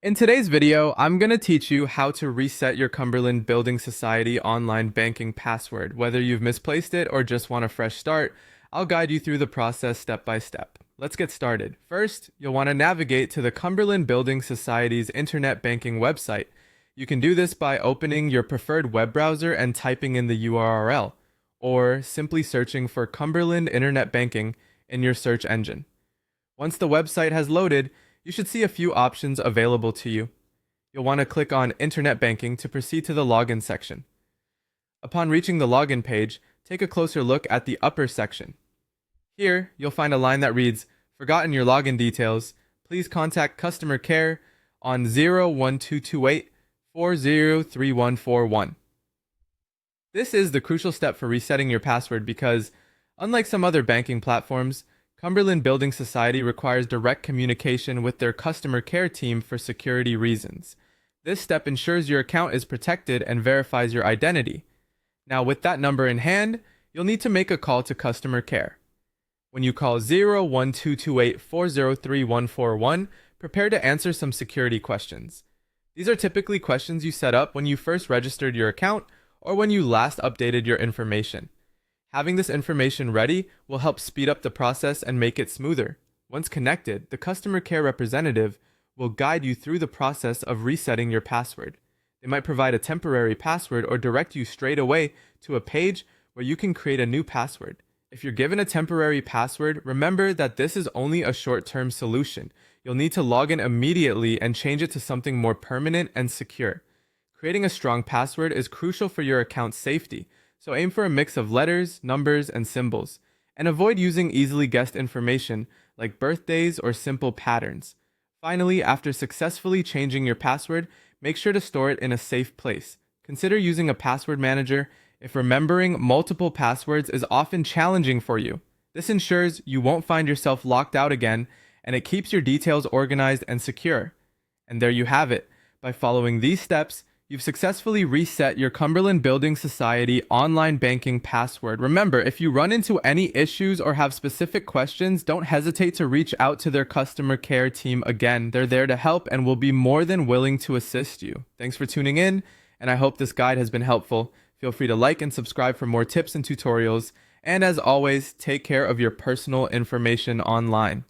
In today's video, I'm going to teach you how to reset your Cumberland Building Society online banking password. Whether you've misplaced it or just want a fresh start, I'll guide you through the process step by step. Let's get started. First, you'll want to navigate to the Cumberland Building Society's internet banking website. You can do this by opening your preferred web browser and typing in the URL, or simply searching for Cumberland Internet Banking in your search engine. Once the website has loaded, you should see a few options available to you. You'll want to click on Internet Banking to proceed to the Login section. Upon reaching the Login page, take a closer look at the upper section. Here, you'll find a line that reads, "Forgotten your login details. Please contact customer care on 01228 403141." This is the crucial step for resetting your password because, unlike some other banking platforms, Cumberland Building Society requires direct communication with their customer care team for security reasons. This step ensures your account is protected and verifies your identity. Now, with that number in hand, you'll need to make a call to customer care. When you call 01228 403141, prepare to answer some security questions. These are typically questions you set up when you first registered your account or when you last updated your information. Having this information ready will help speed up the process and make it smoother. Once connected, the customer care representative will guide you through the process of resetting your password. They might provide a temporary password or direct you straight away to a page where you can create a new password. If you're given a temporary password, remember that this is only a short-term solution. You'll need to log in immediately and change it to something more permanent and secure. Creating a strong password is crucial for your account's safety. So aim for a mix of letters, numbers, and symbols, and avoid using easily guessed information like birthdays or simple patterns. Finally, after successfully changing your password, make sure to store it in a safe place. Consider using a password manager if remembering multiple passwords is often challenging for you. This ensures you won't find yourself locked out again, and it keeps your details organized and secure. And there you have it. By following these steps, you've successfully reset your Cumberland Building Society online banking password. Remember, if you run into any issues or have specific questions, don't hesitate to reach out to their customer care team again. They're there to help and will be more than willing to assist you. Thanks for tuning in, and I hope this guide has been helpful. Feel free to like and subscribe for more tips and tutorials. And as always, take care of your personal information online.